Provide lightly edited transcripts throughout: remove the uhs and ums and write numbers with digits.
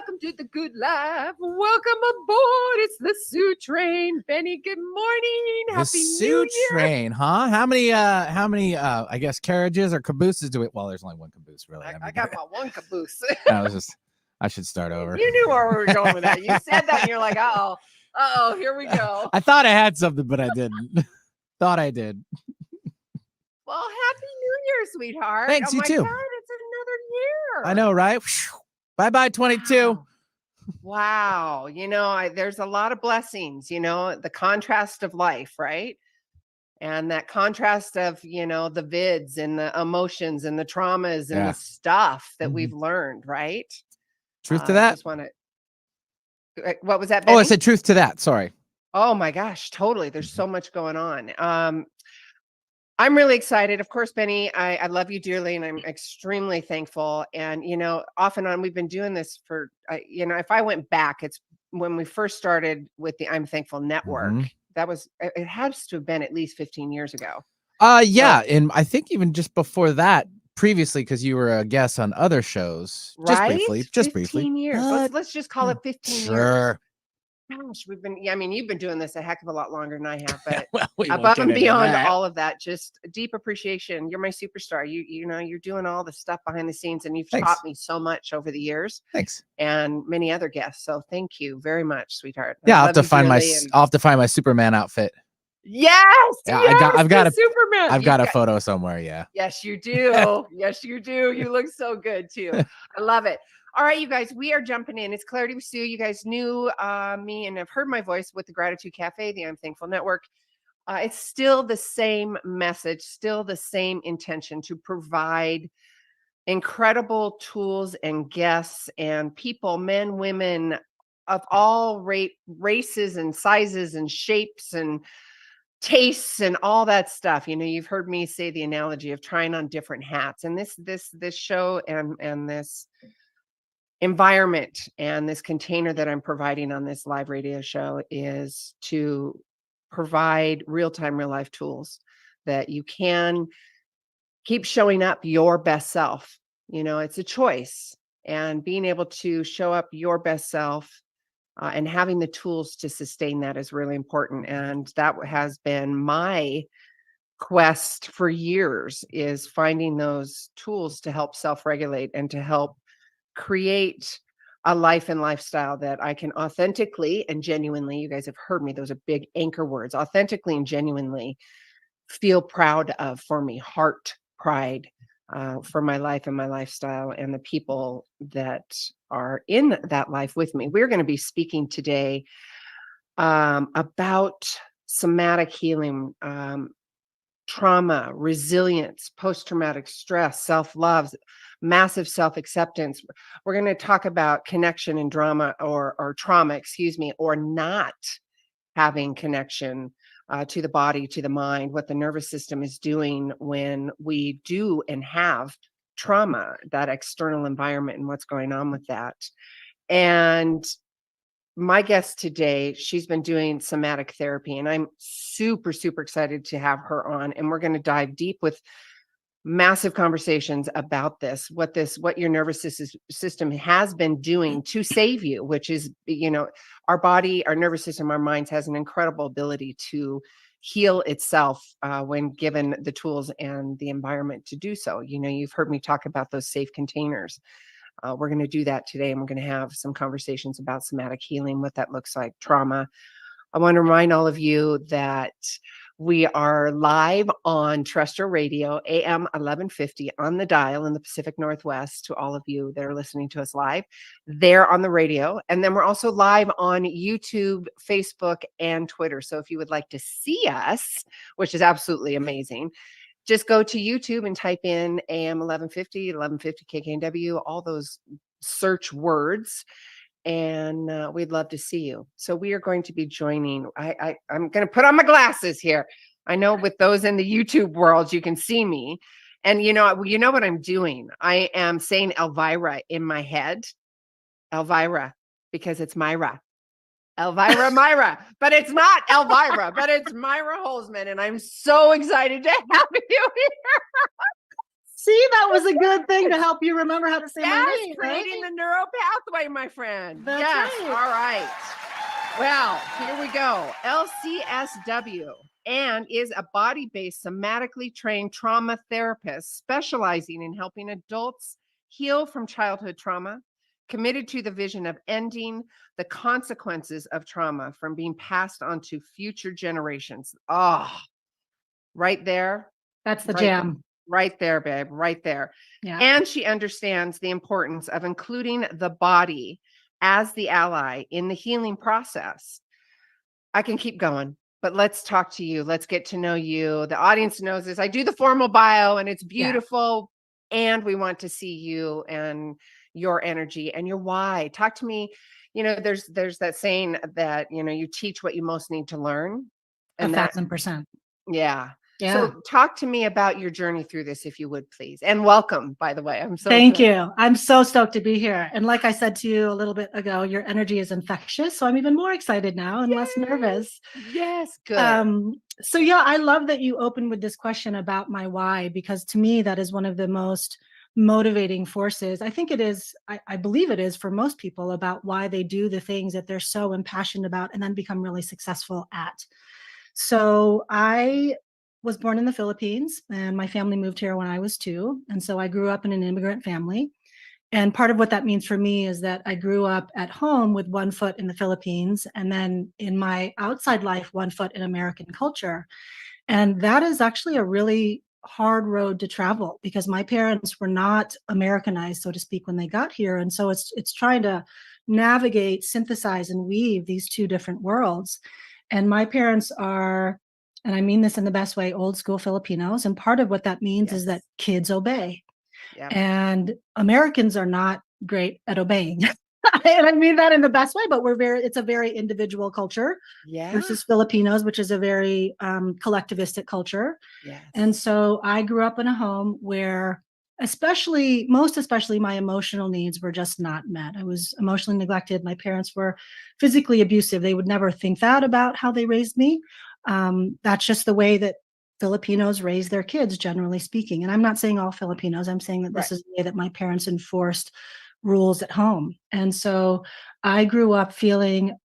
Welcome to the good life. Welcome aboard. It's the Sue Train. Benny, good morning. The Happy New Sue Year. Train, huh? How many I guess carriages or cabooses do it? Well, there's only one caboose, really. I got my one caboose. I should start over. You knew where we were going with that. You said that and you're like, uh-oh, here we go. I thought I had something, but I didn't. Thought I did. Well, Happy New Year, sweetheart. Thanks, you too. God, it's another year. I know, right? Bye-bye, 22. Wow. There's a lot of blessings, the contrast of life, right? And that contrast of, the vids and the emotions and the traumas and the stuff that we've learned, right? Truth to that? What was that, Benny? Oh, I said truth to that. Sorry. Oh my gosh, totally. There's so much going on. I'm really excited. Of course, Benny, I love you dearly, and I'm extremely thankful. And, off and on, we've been doing this for, if I went back, it's when we first started with the I'm Thankful Network. It has to have been at least 15 years ago. Yeah. And I think even just before that, previously, because you were a guest on other shows. Right? Just briefly. 15 years. Let's just call it 15 years. Gosh, you've been doing this a heck of a lot longer than I have, but above and beyond all of that, just deep appreciation. You're my superstar. You're doing all the stuff behind the scenes, and you've taught me so much over the years. Thanks. And many other guests. So thank you very much, sweetheart. Yeah, I'll have to find my Superman outfit. Yes. Yeah, yes, I've got Superman. I've got a photo somewhere. Yeah. Yes, you do. Yes, you do. You look so good too. I love it. All right, you guys, we are jumping in. It's Clarity with Sue. You guys knew me and have heard my voice with the Gratitude Cafe, the I'm Thankful Network. It's still the same message, still the same intention to provide incredible tools and guests and people, men, women of all races and sizes and shapes and tastes and all that stuff. You've heard me say the analogy of trying on different hats, and this show and this environment and this container that I'm providing on this live radio show is to provide real-time, real-life tools that you can keep showing up your best self. It's a choice, and being able to show up your best self and having the tools to sustain that is really important. And that has been my quest for years, is finding those tools to help self-regulate and to help create a life and lifestyle that I can authentically and genuinely, you guys have heard me, those are big anchor words, authentically and genuinely feel proud of, for me, heart pride for my life and my lifestyle and the people that are in that life with me. We're going to be speaking today about somatic healing, trauma, resilience, post-traumatic stress, self-love, massive self-acceptance. We're going to talk about connection and drama or trauma, or not having connection to the body, to the mind, what the nervous system is doing when we do and have trauma, that external environment and what's going on with that. And my guest today, she's been doing somatic therapy, and I'm super, super excited to have her on. And we're going to dive deep with massive conversations about what your nervous system has been doing to save you, which is, our body, our nervous system, our minds has an incredible ability to heal itself when given the tools and the environment to do so. You've heard me talk about those safe containers. We're going to do that today, and we're going to have some conversations about somatic healing, what that looks like, trauma. I want to remind all of you that we are live on terrestrial radio, AM 1150 on the dial in the Pacific Northwest, to all of you that are listening to us live there on the radio. And then we're also live on YouTube, Facebook, and Twitter. So if you would like to see us, which is absolutely amazing, just go to YouTube and type in AM 1150, 1150 KKNW, all those search words. And we'd love to see you. So we are going to be joining. I'm going to put on my glasses here. I know with those in the YouTube world, you can see me. And you know what I'm doing? I am saying Elvira in my head. Elvira, because it's Maira. Elvira, Maira. But it's not Elvira, but it's Maira Holzmann. And I'm so excited to have you here. See, that was a good thing to help you remember how to say my Yes, name, creating right? the neural pathway, my friend. That's yes. right. All right. Well, here we go. LCSW and is a body-based, somatically trained trauma therapist specializing in helping adults heal from childhood trauma, committed to the vision of ending the consequences of trauma from being passed on to future generations. Oh, right there. That's the Right, jam. right there, babe, right there. Yeah. And she understands the importance of including the body as the ally in the healing process. I can keep going, but let's talk to you. Let's get to know you. The audience knows this. I do the formal bio and it's beautiful. And we want to see you and your energy and your why. Talk to me. There's that saying that, you teach what you most need to learn. And that, 1,000%. yeah. Yeah. So talk to me about your journey through this, if you would, please. And welcome, by the way. I'm so Thank you. I'm so stoked to be here. And like I said to you a little bit ago, your energy is infectious. So I'm even more excited now and less nervous. Yes, good. So yeah, I love that you opened with this question about my why, because to me, that is one of the most motivating forces. I think it is, I believe it is for most people, about why they do the things that they're so impassioned about and then become really successful at. So I was born in the Philippines and my family moved here when I was 2. And so I grew up in an immigrant family. And part of what that means for me is that I grew up at home with one foot in the Philippines, and then in my outside life, one foot in American culture. And that is actually a really hard road to travel because my parents were not Americanized, so to speak, when they got here. And so it's trying to navigate, synthesize, and weave these two different worlds. And my parents are, and I mean this in the best way, old school Filipinos. And part of what that means is that kids obey. Yeah. And Americans are not great at obeying. And I mean that in the best way, but it's a very individual culture versus Filipinos, which is a very collectivistic culture. Yes. And so I grew up in a home where most especially my emotional needs were just not met. I was emotionally neglected. My parents were physically abusive. They would never think that about how they raised me. That's just the way that Filipinos raise their kids, generally speaking. And I'm not saying all Filipinos, I'm saying that this is the way that my parents enforced rules at home. And so I grew up feeling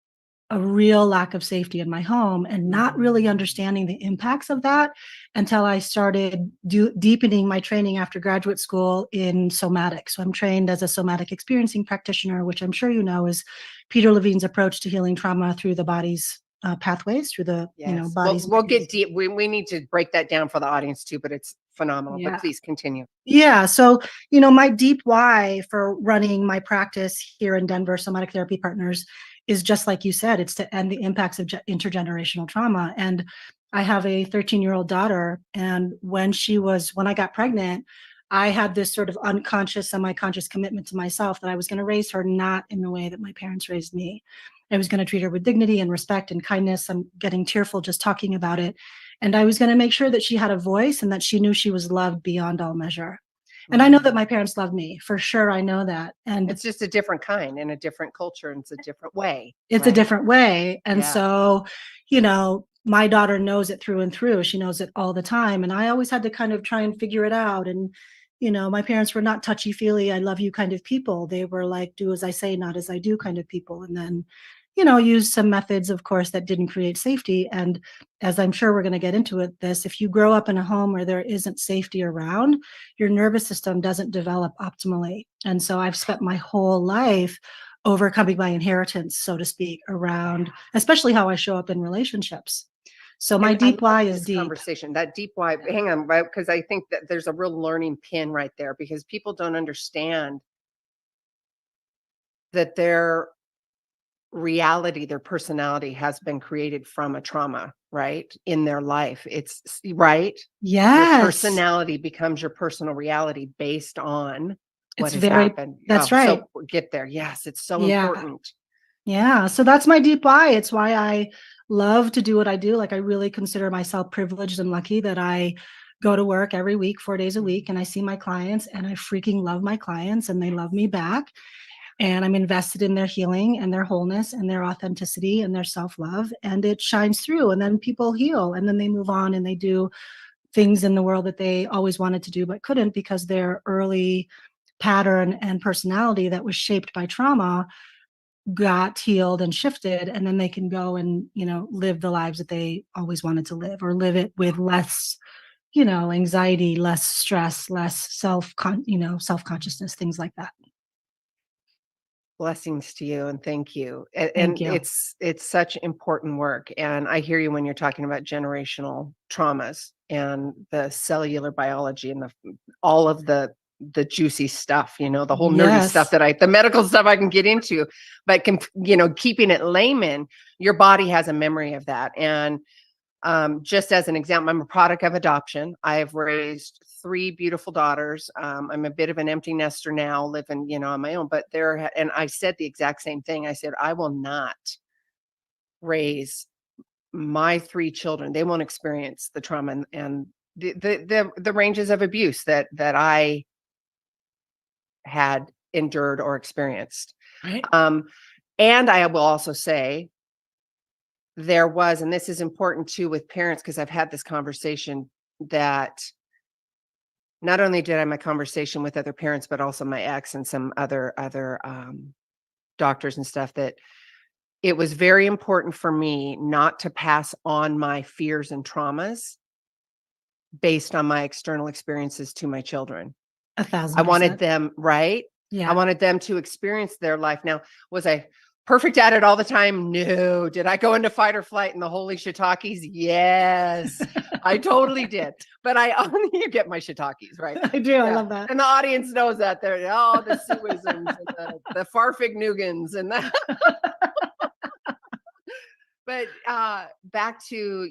a real lack of safety in my home and not really understanding the impacts of that until I started deepening my training after graduate school in somatic. So I'm trained as a somatic experiencing practitioner, which I'm sure you know is Peter Levine's approach to healing trauma through the body's pathways, through the body's. We'll get deep. We need to break that down for the audience too, but it's phenomenal. But please continue. Yeah. So, my deep why for running my practice here in Denver, Somatic Therapy Partners, is just like you said, it's to end the impacts of intergenerational trauma. And I have a 13-year-old daughter. And when I got pregnant, I had this sort of unconscious, semi-conscious commitment to myself that I was going to raise her not in the way that my parents raised me. I was going to treat her with dignity and respect and kindness. I'm getting tearful just talking about it. And I was going to make sure that she had a voice and that she knew she was loved beyond all measure. And I know that my parents loved me, for sure. I know that. And it's just a different kind in a different culture. And it's a different way. It's a different way. And so, my daughter knows it through and through. She knows it all the time. And I always had to kind of try and figure it out. And, my parents were not touchy-feely, I love you kind of people. They were like, do as I say, not as I do kind of people. And then, use some methods, of course, that didn't create safety. And as I'm sure we're going to get into it, if you grow up in a home where there isn't safety around, your nervous system doesn't develop optimally. And so I've spent my whole life overcoming my inheritance, so to speak, around especially how I show up in relationships. So my deep why is deep. Conversation, that deep why, hang on, right? Because I think that there's a real learning pin right there because people don't understand that their reality, their personality has been created from a trauma, right? In their life. It's right. Yes. Your personality becomes your personal reality based on what has happened. That's right. So get there. Yes. It's so important. Yeah. So that's my deep why. It's why I love to do what I do. Like I really consider myself privileged and lucky that I go to work every week, 4 days a week, and I see my clients and I freaking love my clients and they love me back. And I'm invested in their healing and their wholeness and their authenticity and their self-love. And it shines through. And then people heal and then they move on and they do things in the world that they always wanted to do but couldn't because their early pattern and personality that was shaped by trauma got healed and shifted, and then they can go and, live the lives that they always wanted to live, or live it with less, anxiety, less stress, less self-consciousness, things like that. Blessings to you and thank you. And Thank you. it's such important work. And I hear you when you're talking about generational traumas and the cellular biology and all of the juicy stuff, the whole nerdy stuff Yes. the medical stuff I can get into, but keeping it layman, your body has a memory of that. And just as an example, I'm a product of adoption. I have raised 3 beautiful daughters. I'm a bit of an empty nester now, living, on my own, but and I said the exact same thing. I said, I will not raise my 3 children. They won't experience the trauma and the ranges of abuse that I had endured or experienced. Right. And I will also say, there was, and this is important too with parents, because I've had this conversation, that not only did I have my conversation with other parents, but also my ex and some other doctors and stuff, that it was very important for me not to pass on my fears and traumas based on my external experiences to my children. 1,000%. I wanted them, right? Yeah. I wanted them to experience their life. Now, was I perfect at it all the time? No. Did I go into fight or flight in the holy shiitakes? Yes, I totally did. But you get my shiitakes, right? I do. Yeah. I love that. And the audience knows that. They're, the suisms and the farfignugens and that. But back to,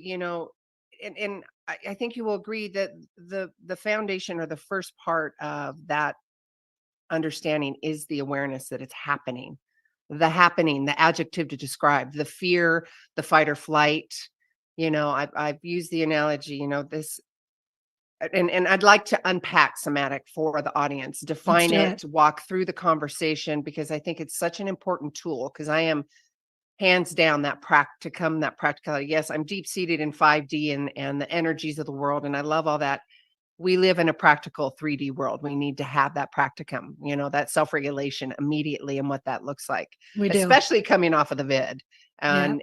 and I think you will agree that the foundation, or the first part of that understanding, is the awareness that it's happening. The adjective to describe the fear, the fight or flight. I've used the analogy, this, and I'd like to unpack somatic for the audience, define it, walk through the conversation, because I think it's such an important tool, because I am hands down that practicum, that practicality. Yes, I'm deep seated in 5D and the energies of the world, and I love all that. We live in a practical 3D world. We need to have that practicum, that self-regulation immediately, and what that looks like. We do. Especially coming off of the vid. Well,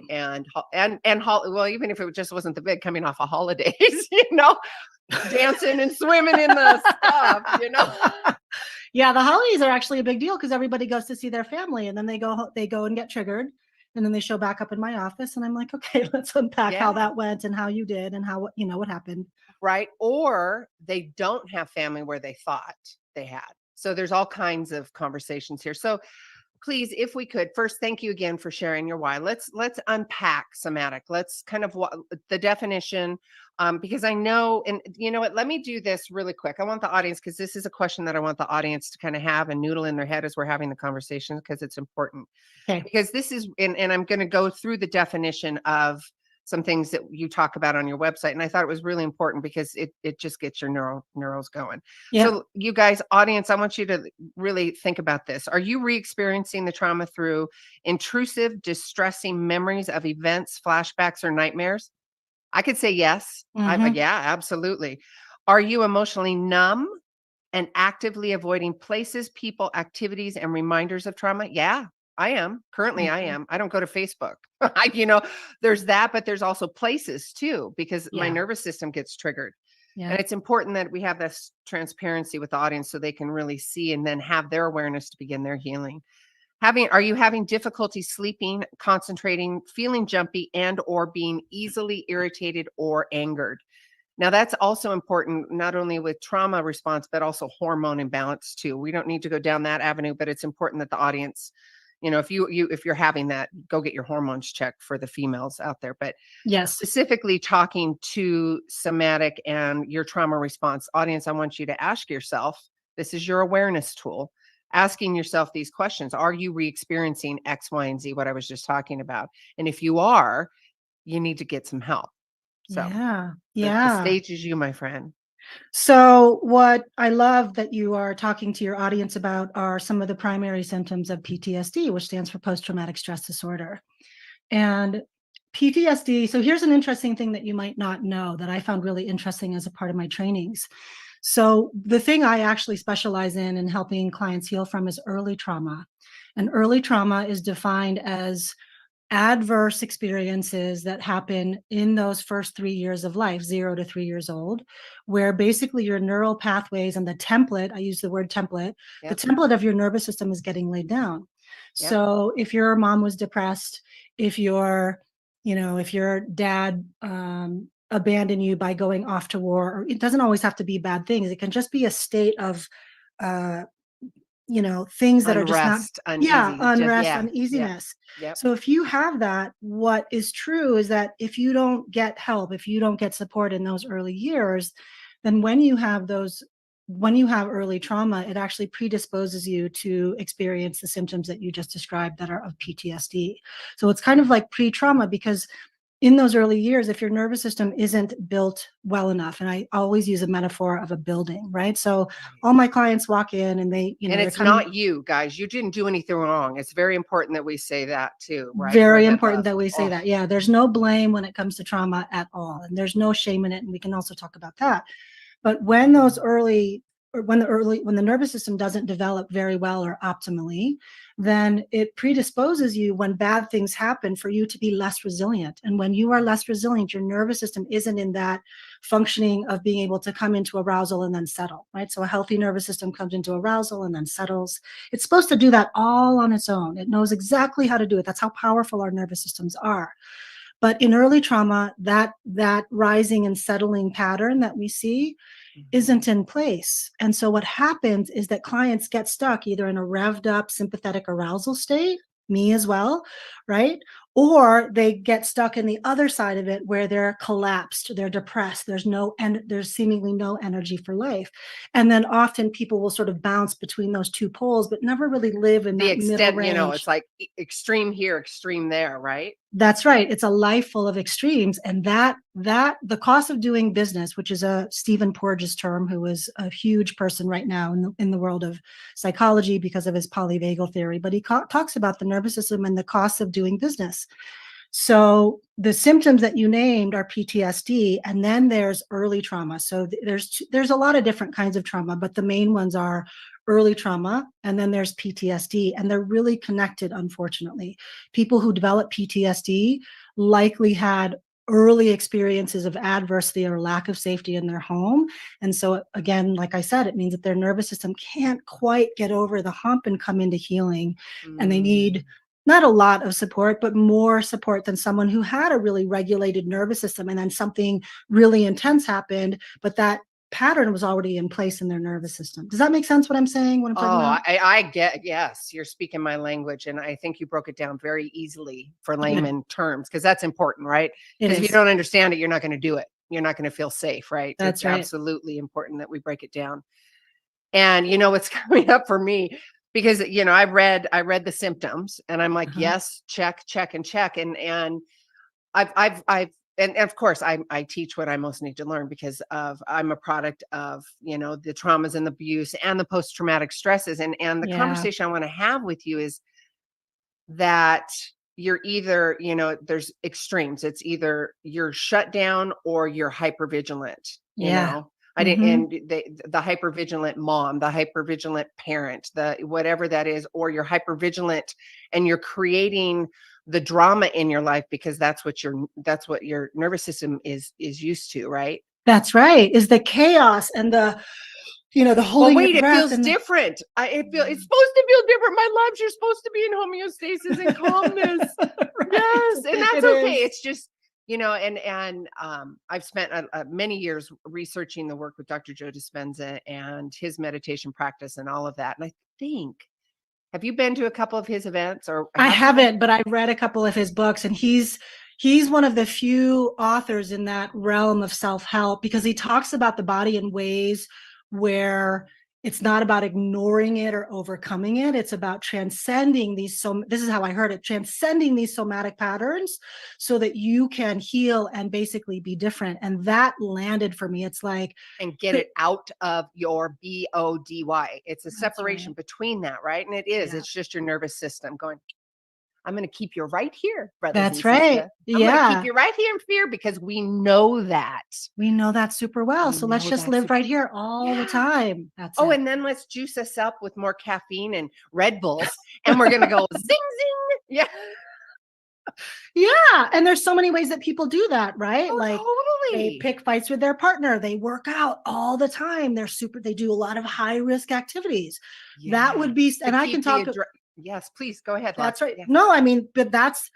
even if it just wasn't the vid, coming off of holidays, dancing and swimming in the stuff, Yeah, the holidays are actually a big deal, because everybody goes to see their family, and then they go and get triggered, and then they show back up in my office, and I'm like, okay, let's unpack how that went and how you did and how, what happened. Right. Or they don't have family where they thought they had. So there's all kinds of conversations here. So please, if we could, first, thank you again for sharing your why. Let's unpack somatic. Let's kind of the definition, because I know, and you know what, let me do this really quick. I want the audience, because this is a question that I want the audience to kind of have and noodle in their head as we're having the conversation, because it's important. Okay. Because this is, and I'm going to go through the definition of some things that you talk about on your website. And I thought it was really important, because it just gets your neurals going. Yeah. So you guys, audience, I want you to really think about this. Are you re-experiencing the trauma through intrusive, distressing memories of events, flashbacks, or nightmares? I could say yes. Yeah, absolutely. Are you emotionally numb and actively avoiding places, people, activities, and reminders of trauma? Yeah, I am. Currently, I am. I don't go to Facebook. There's that, but there's also places too, because my nervous system gets triggered. Yeah. And it's important that we have this transparency with the audience, so they can really see and then have their awareness to begin their healing. Are you having difficulty sleeping, concentrating, feeling jumpy, and or being easily irritated or angered? Now, that's also important, not only with trauma response, but also hormone imbalance too. We don't need to go down that avenue, but it's important that the audience, if you're having that, go get your hormones checked for the females out there. But yes, specifically talking to somatic and your trauma response, audience, I want you to ask yourself, this is your awareness tool, asking yourself these questions. Are you re-experiencing X, Y, and Z, what I was just talking about? And if you are, you need to get some help. So the stage is you, my friend. So what I love that you are talking to your audience about are some of the primary symptoms of PTSD, which stands for post-traumatic stress disorder. And PTSD. So here's an interesting thing that you might not know that I found really interesting as a part of my trainings. So the thing I actually specialize in helping clients heal from is early trauma. And early trauma is defined as adverse experiences that happen in those first 3 years of life, 0 to 3 years old, where basically your neural pathways and the template, I use the word template, the Yep. template of your nervous system is getting laid down. Yep. So if your mom was depressed, if your, if your dad abandoned you by going off to war, or it doesn't always have to be bad things. It can just be a state of uh, things that are just not, Unrest, uneasy, unrest, yeah, uneasiness. yep. So if you have that, what is true is that if you don't get help, if you don't get support in those early years, then when you have early trauma, it actually predisposes you to experience the symptoms that you just described that are of PTSD. So it's kind of like pre-trauma, because in those early years, if your nervous system isn't built well enough, and I always use a metaphor of a building, right? So all my clients walk in and they, And it's not you guys. You didn't do anything wrong. It's very important that we say that too, right? Very important that we say that. Yeah, there's no blame when it comes to trauma at all, and there's no shame in it. And we can also talk about that. But when when the nervous system doesn't develop very well or optimally, then it predisposes you when bad things happen for you to be less resilient. And when you are less resilient, your nervous system isn't in that functioning of being able to come into arousal and then settle, right? So a healthy nervous system comes into arousal and then settles. It's supposed to do that all on its own. It knows exactly how to do it. That's how powerful our nervous systems are. But in early trauma, that rising and settling pattern that we see isn't in place. And so what happens is that clients get stuck either in a revved up sympathetic arousal state, me as well, right? Or they get stuck in the other side of it where they're collapsed, they're depressed, there's seemingly no energy for life. And then often people will sort of bounce between those two poles, but never really live in The that middle extent, range. it's like extreme here, extreme there, right? That's right. It's a life full of extremes. And that the cost of doing business, which is a Stephen Porges term, who is a huge person right now in the world of psychology because of his polyvagal theory, but he talks about the nervous system and the cost of doing business. So the symptoms that you named are PTSD, and then there's early trauma. So there's a lot of different kinds of trauma, but the main ones are early trauma, and then there's PTSD, and they're really connected, unfortunately. People who develop PTSD likely had early experiences of adversity or lack of safety in their home. And so again, like I said, it means that their nervous system can't quite get over the hump and come into healing. And they need not a lot of support, but more support than someone who had a really regulated nervous system and then something really intense happened, but that pattern was already in place in their nervous system. Does that make sense what I'm saying? What I'm talking about? I get, yes, you're speaking my language. And I think you broke it down very easily for layman terms, because that's important, right? Because if you don't understand it, you're not going to do it. You're not going to feel safe, right? That's right. Absolutely important that we break it down. And what's coming up for me, because I read the symptoms and I'm like, yes, check, and check. And and of course I teach what I most need to learn, because I'm a product of, the traumas and the abuse and the post-traumatic stresses. And the conversation I want to have with you is that you're either, there's extremes. It's either you're shut down or you're hypervigilant, I didn't, and the hypervigilant mom, the hypervigilant parent, the whatever that is, or you're hypervigilant and you're creating the drama in your life because that's what your nervous system is used to, right? That's right. Is the chaos and the holding wait, your breath. It feels different. It's supposed to feel different. My loves, you're supposed to be in homeostasis and calmness. Right. Yes, and that's okay. It's just, and I've spent many years researching the work with Dr. Joe Dispenza and his meditation practice and all of that. And I think, have you been to a couple of his events? Or I haven't, but I read a couple of his books, and he's one of the few authors in that realm of self-help, because he talks about the body in ways where it's not about ignoring it or overcoming it. It's about transcending these. So this is how I heard it: transcending these somatic patterns so that you can heal and basically be different. And that landed for me. It's like, and get it out of your body. It's a separation between that, right? And it is. It's just your nervous system going, I'm going to keep you right here, brothers and That's right. sisters. I'm going to Yeah. keep you right here in fear because we know that. We know that super well. We So let's know just that live super- right here all the Yeah. time. That's Oh, it. and then let's juice us up with more caffeine and Red Bulls, and we're going to go zing, zing. Yeah. Yeah. And there's so many ways that people do that, right? Oh, Like they totally. pick fights with their partner. They work out all the time. They do a lot of high risk activities. That would be, To and I keep can talk. yes, please go ahead. That's Lottie. right. Yeah. No, I mean, but that's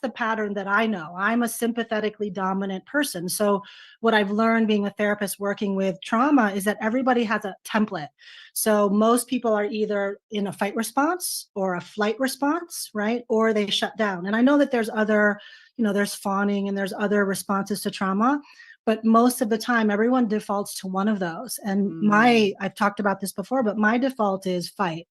the pattern that I know. I'm a sympathetically dominant person. So what I've learned being a therapist working with trauma is that everybody has a template. So most people are either in a fight response or a flight response, right? Or they shut down. And I know that there's other, there's fawning and there's other responses to trauma, but most of the time everyone defaults to one of those. And I've talked about this before, but my default is fight.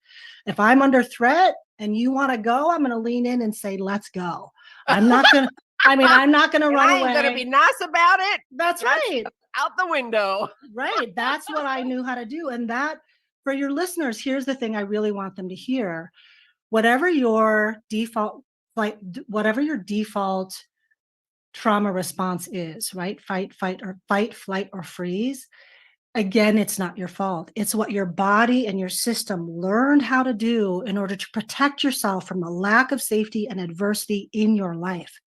If I'm under threat and you want to go, I'm going to lean in and say, let's go. I'm not going to, I'm not going to run away. I'm going to be nice about it. That's right. Out the window. Right. That's what I knew how to do. And that, for your listeners, here's the thing I really want them to hear. Whatever your default trauma response is, right? Fight, flight, or freeze. Again, it's not your fault. It's what your body and your system learned how to do in order to protect yourself from the lack of safety and adversity in your life.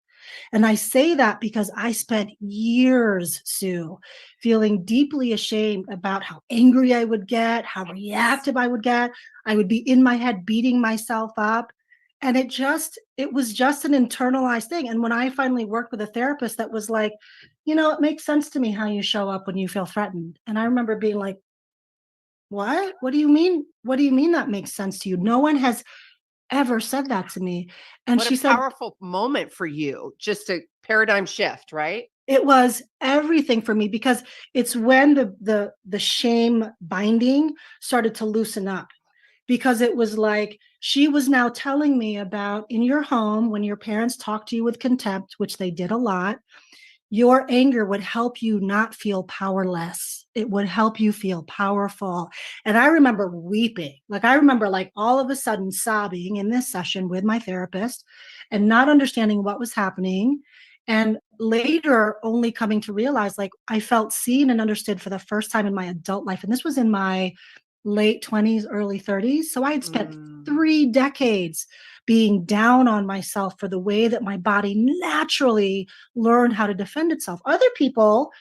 And I say that because I spent years, Sue, feeling deeply ashamed about how angry I would get, how reactive I would get. I would be in my head beating myself up. And it was just an internalized thing. And when I finally worked with a therapist that was like, it makes sense to me how you show up when you feel threatened. And I remember being like, what? What do you mean? What do you mean that makes sense to you? No one has ever said that to me. And what she a said, powerful moment for you. Just a paradigm shift, right? it was everything for me because it's when the shame binding started to loosen up, because it was like she was now telling me about in your home when your parents talked to you with contempt, which they did a lot, your anger would help you not feel powerless. It would help you feel powerful. And I remember weeping. I remember all of a sudden sobbing in this session with my therapist and not understanding what was happening. And later only coming to realize I felt seen and understood for the first time in my adult life. And this was in my late 20s, early 30s. So I had spent 3 decades being down on myself for the way that my body naturally learned how to defend itself. Other people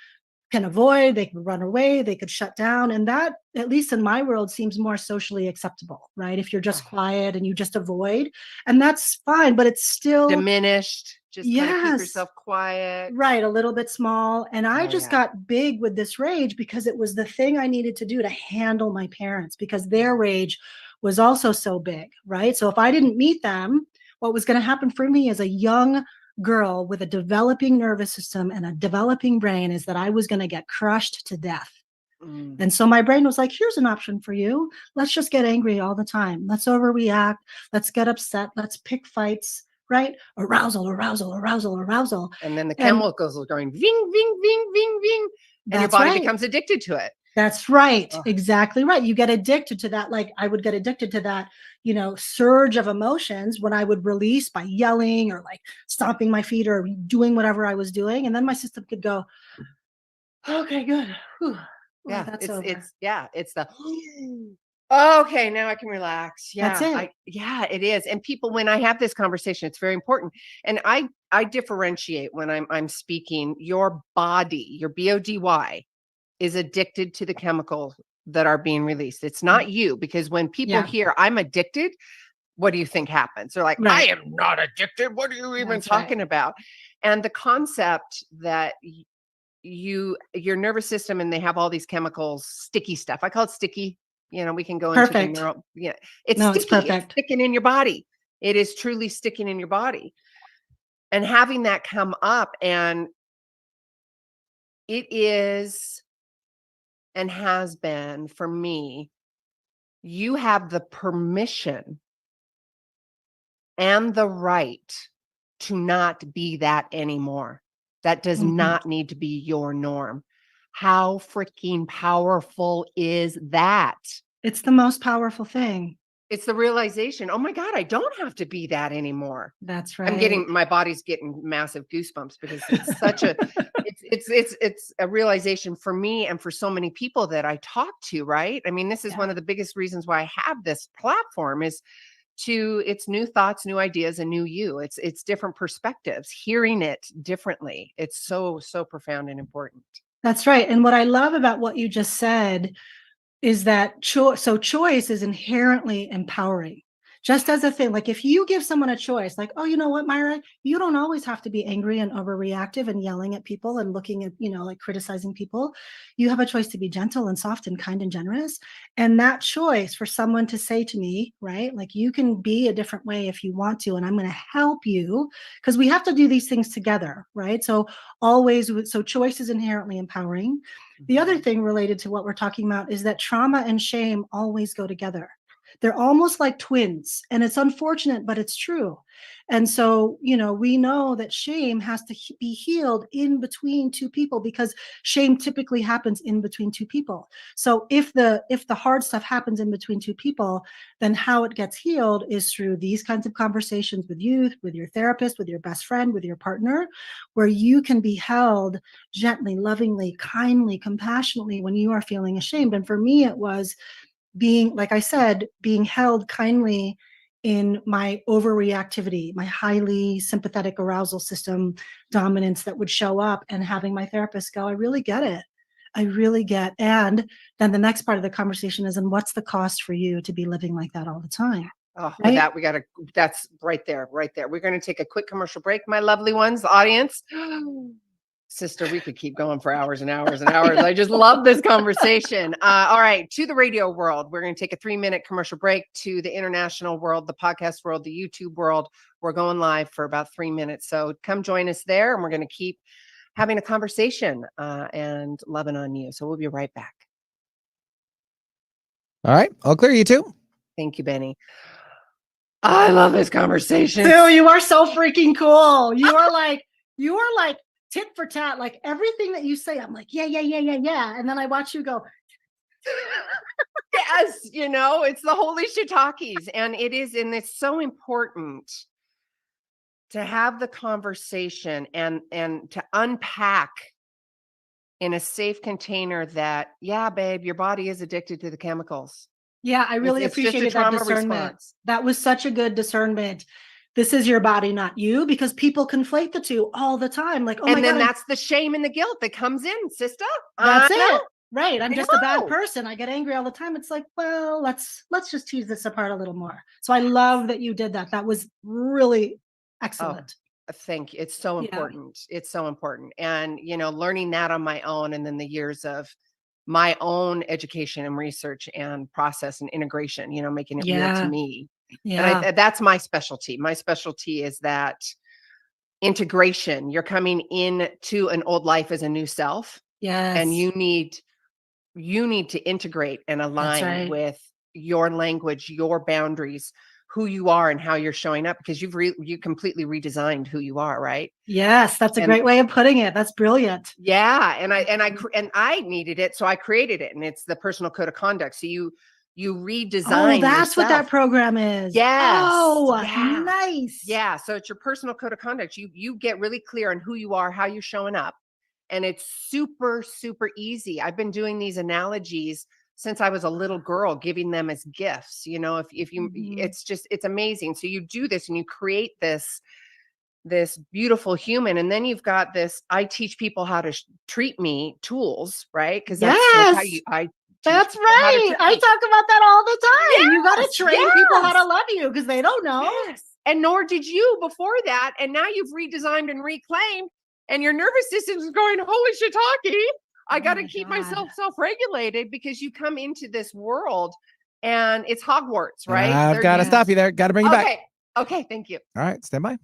can avoid, they can run away, they could shut down. And that, at least in my world, seems more socially acceptable, right? If you're just quiet and you just avoid, and that's fine, but it's still diminished. Just kind of keep yes, yourself quiet. right, a little bit small. And I just got big with this rage because it was the thing I needed to do to handle my parents, because their rage was also so big, right? So if I didn't meet them, what was going to happen for me as a young girl with a developing nervous system and a developing brain is that I was going to get crushed to death. And so my brain was like, here's an option for you. Let's just get angry all the time. Let's overreact. Let's get upset. Let's pick fights, right? Arousal, arousal, arousal, arousal. And then the chemicals are going ving, ving, ving, ving, ving. And your body becomes addicted to it. That's right. Exactly right. You get addicted to that. I would get addicted to that, surge of emotions when I would release by yelling or stomping my feet or doing whatever I was doing. And then my system could go, okay, good. Whew. Yeah, that's it's over. it's the okay, now I can relax. Yeah, That's it. It is. And people, when I have this conversation, it's very important. And I differentiate when I'm speaking. Your body, your body, is addicted to the chemicals that are being released. It's not you, because when people hear I'm addicted, what do you think happens? They're like, I am not addicted. What are you even talking about? And the concept that your nervous system, and they have all these chemicals, sticky stuff. I call it sticky. We can go into the neural. Yeah, it's sticky. It's perfect. It's sticking in your body. It is truly sticking in your body. And having that come up, and it is and has been for me, you have the permission and the right to not be that anymore. That does not need to be your norm. How freaking powerful is that? It's the most powerful thing. It's the realization, oh my God, I don't have to be that anymore. That's My body's getting massive goosebumps because it's such a, it's a realization for me and for so many people that I talk to, right? I mean, this is Yeah. one of the biggest reasons why I have this platform is it's new thoughts, new ideas, and new you. It's different perspectives, hearing it differently. It's so, so profound and important. That's right. And what I love about what you just said is that choice is inherently empowering. Just as a thing, like if you give someone a choice, like, oh, you know what, Myra, you don't always have to be angry and overreactive and yelling at people and looking at, like criticizing people. You have a choice to be gentle and soft and kind and generous. And that choice for someone to say to me, right, like you can be a different way if you want to, and I'm going to help you, because we have to do these things together, right? So choice is inherently empowering. The other thing related to what we're talking about is that trauma and shame always go together. They're almost like twins, and it's unfortunate, but it's true. And so, we know that shame has to be healed in between two people, because shame typically happens in between two people. So if the hard stuff happens in between two people, then how it gets healed is through these kinds of conversations with you, with your therapist, with your best friend, with your partner, where you can be held gently, lovingly, kindly, compassionately when you are feeling ashamed. And for me, it was being, like I said, being held kindly in my overreactivity, my highly sympathetic arousal system dominance that would show up, and having my therapist go, I really get it. I really get. And then the next part of the conversation is, and what's the cost for you to be living like that all the time? Oh, Right? with that, that's right there. We're going to take a quick commercial break, my lovely ones, the audience. Sister, we could keep going for hours and hours and hours. I just love this conversation. All right, to the radio world, we're going to take a 3-minute commercial break. To the international world, the podcast world, the YouTube world, we're going live for about 3 minutes. So come join us there, and we're going to keep having a conversation and loving on you. So we'll be right back. All right, I'll clear you too. Thank you, Benny. I love this conversation. Sue, you are so freaking cool. You are like tit for tat. Like everything that you say, I'm like, yeah. And then I watch you go. Yes, it's the holy shiitakes. And it's so important to have the conversation and to unpack in a safe container that, yeah, babe, your body is addicted to the chemicals. Yeah, I really It's just a appreciated that trauma discernment. response. That was such a good discernment. This is your body, not you, because people conflate the two all the time. Like, oh my God. And then that's the shame and the guilt that comes in, sister. That's it. Right. I'm just a bad know. person. I get angry all the time. It's like, well, let's just tease this apart a little more. So I love that you did that. That was really excellent. Thank you. It's so important. It's so important. And, learning that on my own, and then the years of my own education and research and process and integration, making it real to me. Yeah. And that's my specialty. My specialty is that integration. You're coming into an old life as a new self. Yes. And you need to integrate and align with your language, your boundaries, who you are and how you're showing up, because you completely redesigned who you are, right? Yes, that's a great way of putting it. That's brilliant. Yeah, and I needed it, so I created it, and it's the personal code of conduct. So you redesign. Oh, that's yourself. What that program is. Yes. Oh, yeah. Nice. Yeah. So it's your personal code of conduct. You get really clear on who you are, how you're showing up, and it's super, super easy. I've been doing these analogies since I was a little girl, giving them as gifts. If you, it's amazing. So you do this and you create this beautiful human, and then you've got this. I teach people how to treat me tools, right? Because that's how you. That's right. I talk about that all the time. Yes, you got to train people how to love you, because they don't know. Yes. And nor did you before that. And now you've redesigned and reclaimed, and your nervous system is going, holy shiitake. I got to keep myself self-regulated, because you come into this world and it's Hogwarts, right? I've got to stop you there. Got to bring you back. Okay. Thank you. All right. Stand by.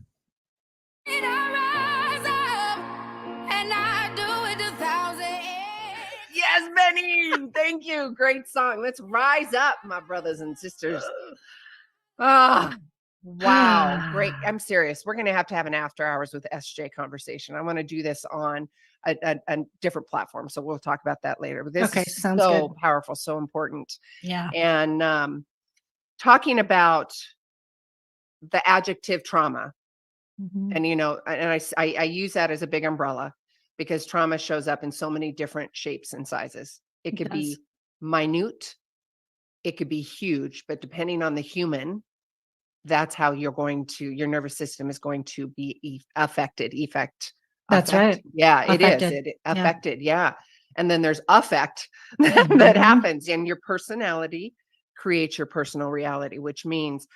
Yes, Benny. Thank you. Great song. Let's rise up, my brothers and sisters. Wow. Great. I'm serious. We're going to have an after hours with SJ conversation. I want to do this on a different platform. So we'll talk about that later. But this is so powerful, so important. Yeah. And talking about the adjective trauma, Mhm. and I use that as a big umbrella because trauma shows up in so many different shapes and sizes. It It could does. be minute, it could be huge, but depending on the human, that's how your nervous system is going to be affected. That's right. Yeah, it is. Affected. It Yeah. affected. Yeah. And then there's affect that Mhm. happens, and your personality creates your personal reality, which means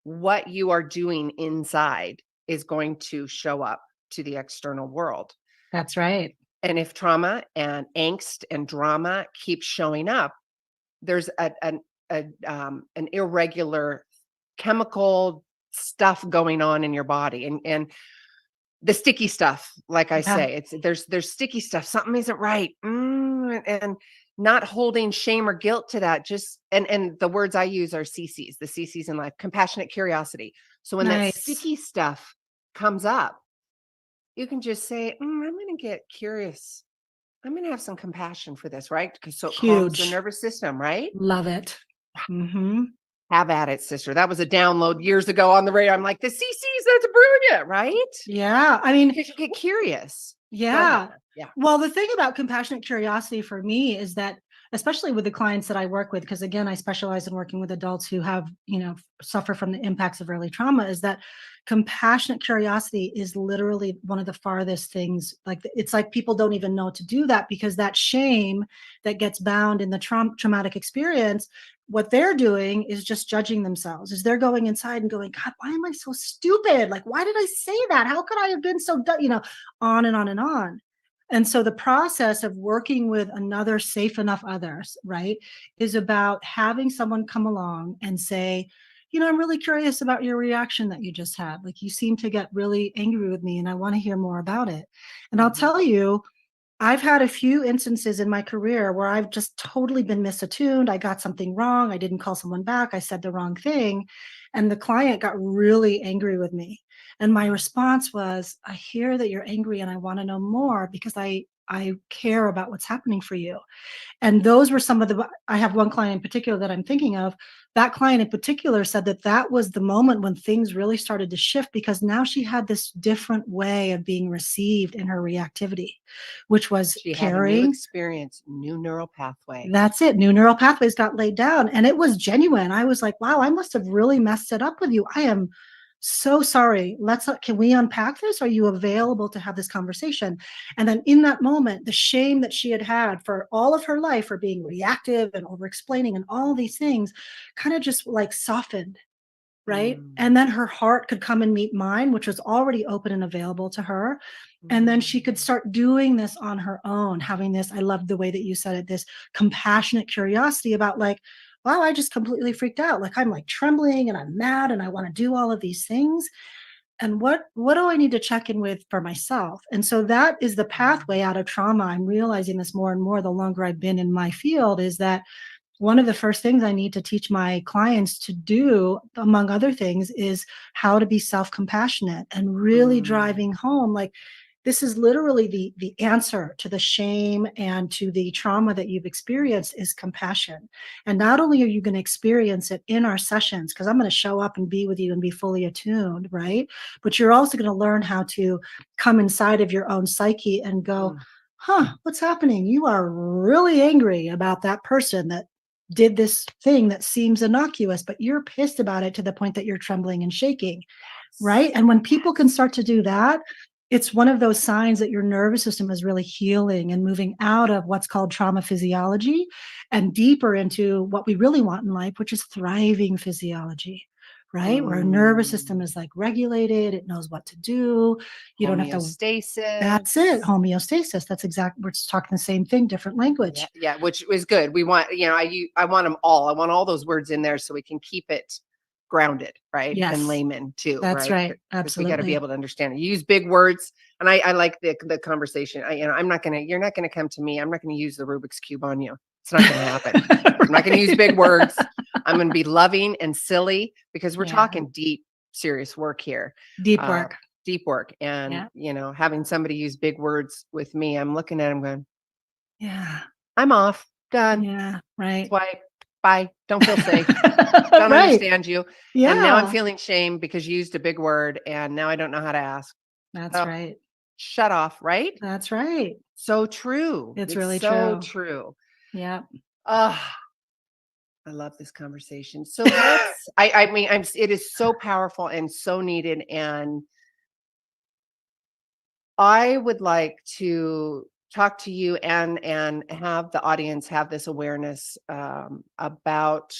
what you are doing inside is going to show up to the external world. That's right. And if trauma and angst and drama keep showing up, there's an irregular chemical stuff going on in your body, and the sticky stuff, like I Yeah. say, there's sticky stuff. Something isn't right. And not holding shame or guilt to that. Just and the words I use are CCs, the CCs in life, compassionate curiosity. So when that Nice. sticky stuff comes up, you can just say, I'm going to get curious. I'm going to have some compassion for this, right? Because so it calms the Huge. nervous system, right? Love it. Mhm. Have at it, sister. That was a download years ago on the radio. I'm like, the CCs, that's brilliant, right? Yeah. I mean, Because you get curious. Go ahead. yeah. Yeah. Well, the thing about compassionate curiosity for me is that, especially with the clients that I work with, because again, I specialize in working with adults who have, suffer from the impacts of early trauma, is that compassionate curiosity is literally one of the farthest things. Like, it's like people don't even know to do that because that shame that gets bound in the traumatic experience, what they're doing is just judging themselves, is they're going inside and going, God, why am I so stupid? Like, why did I say that? How could I have been so dumb? On and on and on. And so the process of working with another safe enough others, right, is about having someone come along and say, I'm really curious about your reaction that you just had. Like, you seem to get really angry with me and I want to hear more about it. And I'll Mhm. tell you, I've had a few instances in my career where I've just totally been misattuned. I got something wrong. I didn't call someone back. I said the wrong thing. And the client got really angry with me. And my response was, I hear that you're angry and I want to know more because I care about what's happening for you. And those were some of I have one client in particular that I'm thinking of. That client in particular said that that was the moment when things really started to shift because now she had this different way of being received in her reactivity, which was She had a new caring. experience, new neural pathway. That's it. New neural pathways got laid down and it was genuine. I was like, wow, I must have really messed it up with you. I am so sorry. Can we unpack this? Are you available to have this conversation? And then in that moment, the shame that she had had for all of her life for being reactive and over explaining and all these things kind of just like softened. Right. Mm. And then her heart could come and meet mine, which was already open and available to her. And then she could Mm. start doing this on her own, having this, I love the way that you said it, this compassionate curiosity about like, wow, I just completely freaked out. Like I'm like trembling and I'm mad and I want to do all of these things. And what do I need to check in with for myself? And so that is the pathway out of trauma. I'm realizing this more and more the longer I've been in my field, is that one of the first things I need to teach my clients to do, among other things, is how to be self-compassionate and really Mm. driving home like this is literally the answer to the shame and to the trauma that you've experienced is compassion. And not only are you going to experience it in our sessions, because I'm going to show up and be with you and be fully attuned, right? But you're also going to learn how to come inside of your own psyche and go, Mm. what's happening? You are really angry about that person that did this thing that seems innocuous, but you're pissed about it to the point that you're trembling and shaking, right? And when people can start to do that, it's one of those signs that your nervous system is really healing and moving out of what's called trauma physiology and deeper into what we really want in life, which is thriving physiology, right? Where our nervous system Mm. is like regulated, it knows what to do. You don't have to, that's it, Homeostasis. homeostasis. That's exactly, we're just talking the same thing, different Yeah, language. yeah, which is good. We want, I want them all. I want all those words in there so we can keep it grounded, right? And Yes, layman too, that's right? right. Because we got to be Absolutely. able to understand it. You use big words, and I like the conversation. You're not gonna come to me. I'm not gonna use the Rubik's cube on you. It's not gonna happen. I'm not gonna use Right. big words. I'm gonna be loving and silly because we're Yeah. talking deep, serious work here. Deep Uh, work. deep work. And Yeah. having somebody use big words with me, I'm looking at them going, Yeah. I'm off. Done. Yeah. Right. Swipe. Bye. Don't feel safe. Don't Right. understand you. And now I'm Yeah. feeling shame because you used a big word and now I don't know how to ask. That's So right. shut off, right? That's right. So true. It's It's really so true. true. Yeah. Ah, I love this conversation. So let's, I mean, it is so powerful and so needed. And I would like to talk to you and have the audience have this awareness about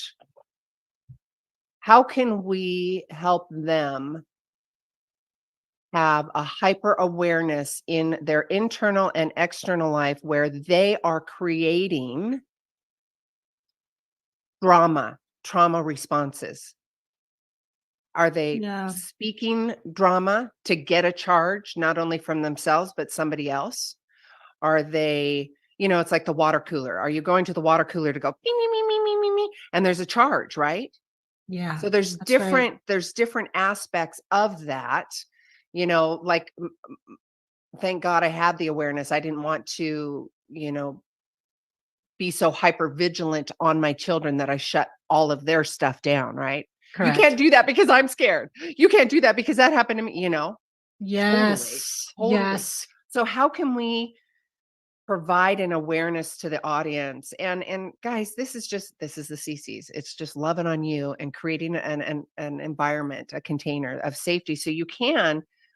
how can we help them have a hyper awareness in their internal and external life where they are creating trauma responses. Are they Yeah. speaking drama to get a charge, not only from themselves, but somebody else? Are they, it's like the water cooler. Are you going to the water cooler to go, me, me, me, me, me, me, me? And there's a charge, right? Yeah. So there's That's right. different aspects of that, like thank God I had the awareness. I didn't want to, be so hyper vigilant on my children that I shut all of their stuff down, right? You Correct. can't do that because I'm scared. You can't do that because that happened to me, Totally. Yes. Totally. Yes. So how can we provide an awareness to the audience? And guys, this is the CCs. It's just loving on you and creating an environment, a container of safety. So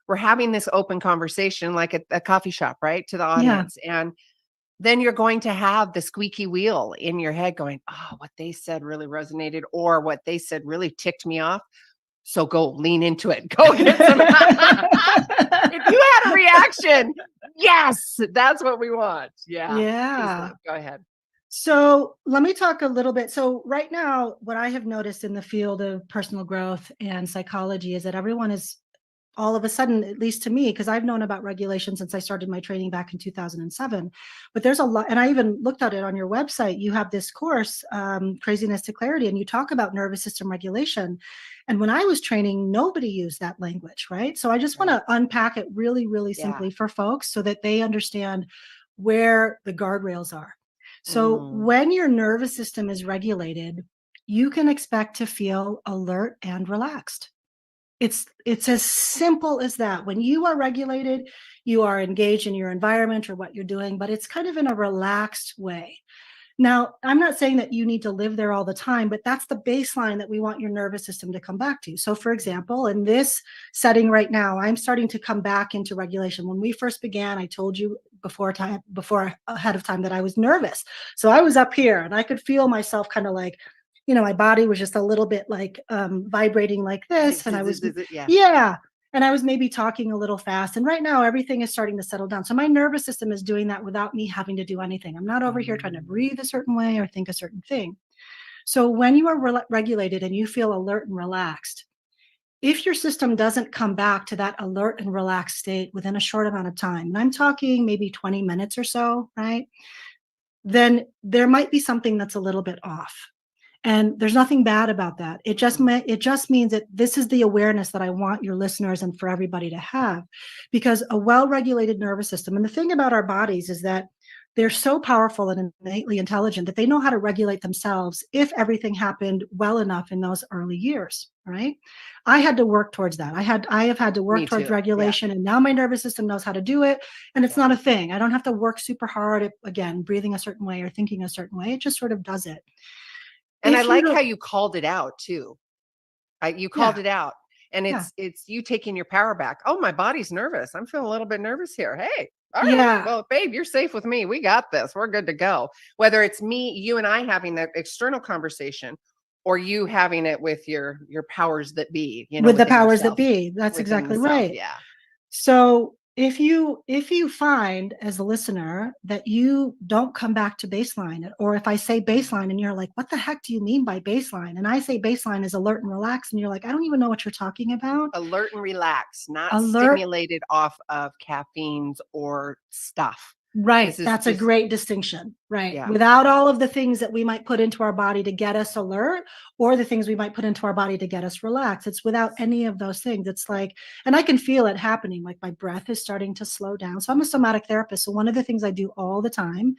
we're having this open conversation like at a coffee shop, right? To the Yeah. audience. And then you're going to have the squeaky wheel in your head going, oh, what they said really resonated, or what they said really ticked me off. So go lean into it. Go get some. If you had a reaction, yes, that's what we want. Yeah. Please, Yeah. love, go ahead. So let me talk a little bit. So right now, what I have noticed in the field of personal growth and psychology is that everyone is all of a sudden, at least to me, because I've known about regulation since I started my training back in 2007. But there's a lot, and I even looked at it on your website. You have this course, Craziness to Clarity, and you talk about nervous system regulation. And when I was training, nobody used that language, right? So I just want to unpack it really, really simply for folks so that they understand where the guardrails are. So when your nervous system is regulated, you can expect to feel alert and relaxed. It's as simple as that. When you are regulated, you are engaged in your environment or what you're doing, but it's kind of in a relaxed way. Now, I'm not saying that you need to live there all the time, but that's the baseline that we want your nervous system to come back to. So, for example, in this setting right now, I'm starting to come back into regulation. When we first began, I told you before ahead of time that I was nervous. So I was up here and I could feel myself kind of like, my body was just a little bit like vibrating like this. And I was, yeah. And I was maybe talking a little fast. And right now, everything is starting to settle down. So my nervous system is doing that without me having to do anything. I'm not over here trying to breathe a certain way or think a certain thing. So when you are regulated and you feel alert and relaxed, if your system doesn't come back to that alert and relaxed state within a short amount of time, and I'm talking maybe 20 minutes or so, right? Then there might be something that's a little bit off. And there's nothing bad about that. It just means that this is the awareness that I want your listeners and for everybody to have, because a well-regulated nervous system, and the thing about our bodies is that they're so powerful and innately intelligent that they know how to regulate themselves if everything happened well enough in those early years, right? I had to work towards that. I have had to work towards regulation, and now my nervous system knows how to do it, and it's not a thing. I don't have to work super hard at, again, breathing a certain way or thinking a certain way. It just sort of does it. And I like how you called it out too. You called it out, and it's you taking your power back. Oh, my body's nervous. I'm feeling a little bit nervous here. Hey, all right. Well, babe, you're safe with me. We got this. We're good to go. Whether it's you and I having that external conversation, or you having it with your powers that be, with the powers that be. That's exactly right. Yeah. So if you find as a listener that you don't come back to baseline, or if I say baseline and you're like, what the heck do you mean by baseline? And I say baseline is alert and relaxed, and you're like, I don't even know what you're talking about. Alert and relaxed, not stimulated off of caffeines or stuff. Right. That's a great distinction. Right. Yeah. Without all of the things that we might put into our body to get us alert, or the things we might put into our body to get us relaxed. It's without any of those things. It's like, and I can feel it happening. Like my breath is starting to slow down. So I'm a somatic therapist. So one of the things I do all the time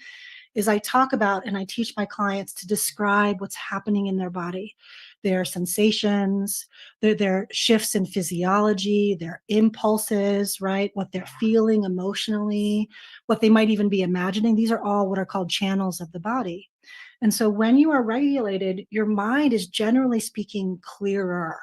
is I talk about and I teach my clients to describe what's happening in their body, their sensations, their shifts in physiology, their impulses, right? What they're feeling emotionally, what they might even be imagining. These are all what are called channels of the body. And so when you are regulated, your mind is generally speaking clearer,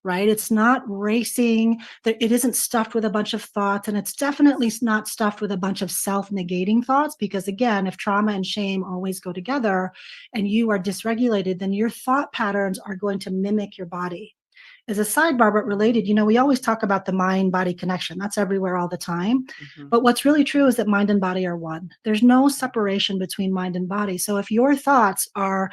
right? It's not racing, it isn't stuffed with a bunch of thoughts, and it's definitely not stuffed with a bunch of self-negating thoughts, because again, if trauma and shame always go together and you are dysregulated, then your thought patterns are going to mimic your body. As a sidebar, but related, we always talk about the mind-body connection. That's everywhere all the time. But what's really true is that mind and body are one. There's no separation between mind and body. So if your thoughts are,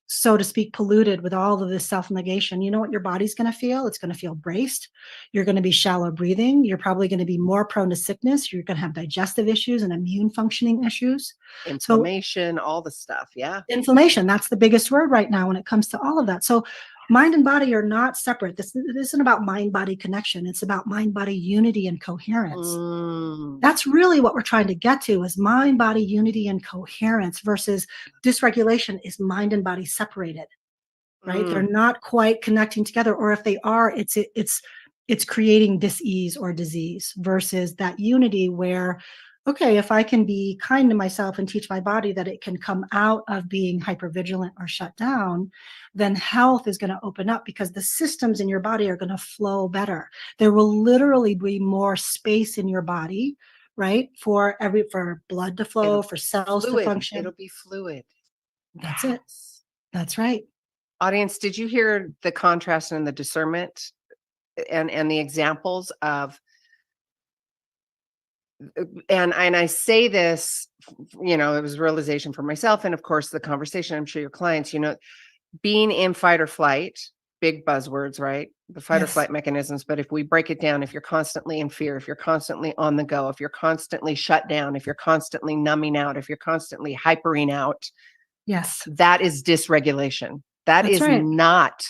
so to speak, polluted with all of this self-negation, you know what your body's going to feel? It's going to feel braced. You're going to be shallow breathing. You're probably going to be more prone to sickness. You're going to have digestive issues and immune functioning issues. Inflammation, all the stuff. Yeah. Inflammation, that's the biggest word right now when it comes to all of that. So mind and body are not separate. This isn't about mind-body connection. It's about mind-body unity and coherence. That's really what we're trying to get to, is mind-body unity and coherence, versus dysregulation is mind and body separated, right? They're not quite connecting together, or if they are, it's creating dis-ease or disease, versus that unity where, okay, if I can be kind to myself and teach my body that it can come out of being hypervigilant or shut down, then health is going to open up, because the systems in your body are going to flow better. There will literally be more space in your body, right? For blood to flow, for cells to function. It'll be fluid. That's it. That's right. Audience, did you hear the contrast and the discernment and the examples of, and I say this, it was realization for myself, and of course the conversation, I'm sure your clients, being in fight or flight, big buzzwords, right? The fight or flight mechanisms. But if we break it down, if you're constantly in fear, if you're constantly on the go, if you're constantly shut down, if you're constantly numbing out, if you're constantly hypering out, yes, that is dysregulation. That's is right. Not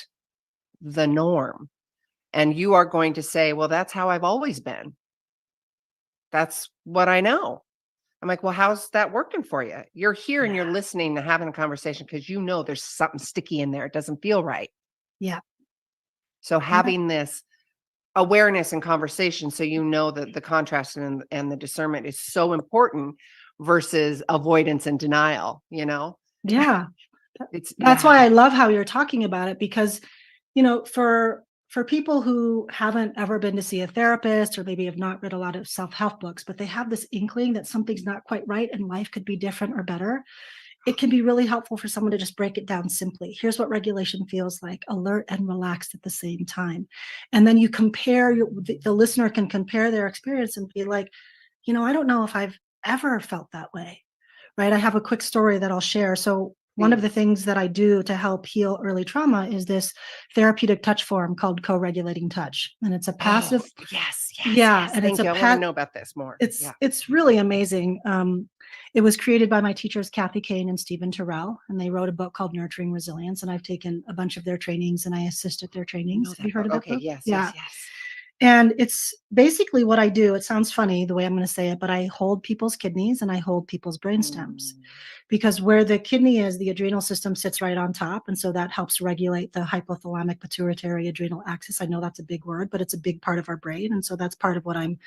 the norm. And you are going to say, well, that's how I've always been. That's what I know. I'm like, well, how's that working for you? You're here and you're listening and having a conversation because there's something sticky in there. It doesn't feel right. Yeah. So having this awareness and conversation, so that the contrast and the discernment is so important versus avoidance and denial, Yeah. That's why I love how you're talking about it, because, for people who haven't ever been to see a therapist, or maybe have not read a lot of self-help books, but they have this inkling that something's not quite right and life could be different or better, it can be really helpful for someone to just break it down simply. Here's what regulation feels like: alert and relaxed at the same time. And then you compare, the listener can compare their experience and be like, I don't know if I've ever felt that way, right? I have a quick story that I'll share. So one of the things that I do to help heal early trauma is this therapeutic touch form called co-regulating touch. And it's a passive. Yes. And Thank you. I want to know about this more. It's really amazing. It was created by my teachers, Kathy Kane and Stephen Terrell, and they wrote a book called Nurturing Resilience. And I've taken a bunch of their trainings and I assist at their trainings. Have you heard of that book? Yes. And it's basically what I do. It sounds funny the way I'm going to say it, but I hold people's kidneys and I hold people's brain stems, because where the kidney is, the adrenal system sits right on top. And so that helps regulate the hypothalamic pituitary adrenal axis. I know that's a big word, but it's a big part of our brain. And so that's part of what I'm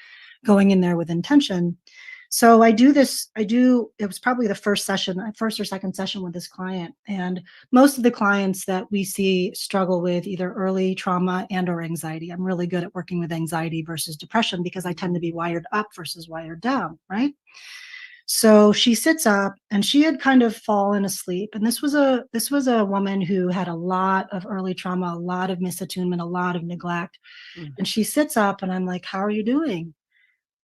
going in there with intention. So I do this, it was probably the first or second session with this client. And most of the clients that we see struggle with either early trauma and or anxiety. I'm really good at working with anxiety versus depression because I tend to be wired up versus wired down, right? So she sits up and she had kind of fallen asleep. And this was a woman who had a lot of early trauma, a lot of misattunement, a lot of neglect. And she sits up and I'm like, how are you doing?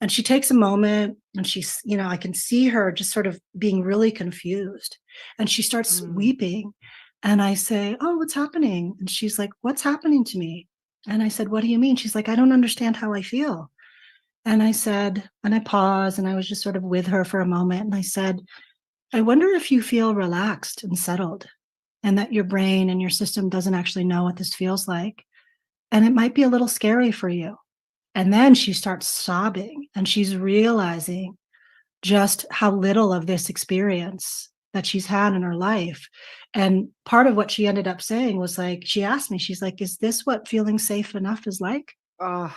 And she takes a moment and she's, I can see her just sort of being really confused. And she starts weeping. And I say, oh, what's happening? And she's like, what's happening to me? And I said, what do you mean? She's like, I don't understand how I feel. And I said, and I paused and I was just sort of with her for a moment. And I said, I wonder if you feel relaxed and settled and that your brain and your system doesn't actually know what this feels like. And it might be a little scary for you. And then she starts sobbing and she's realizing just how little of this experience that she's had in her life. And part of what she ended up saying was like, she asked me, she's like, is this what feeling safe enough is like? Oh,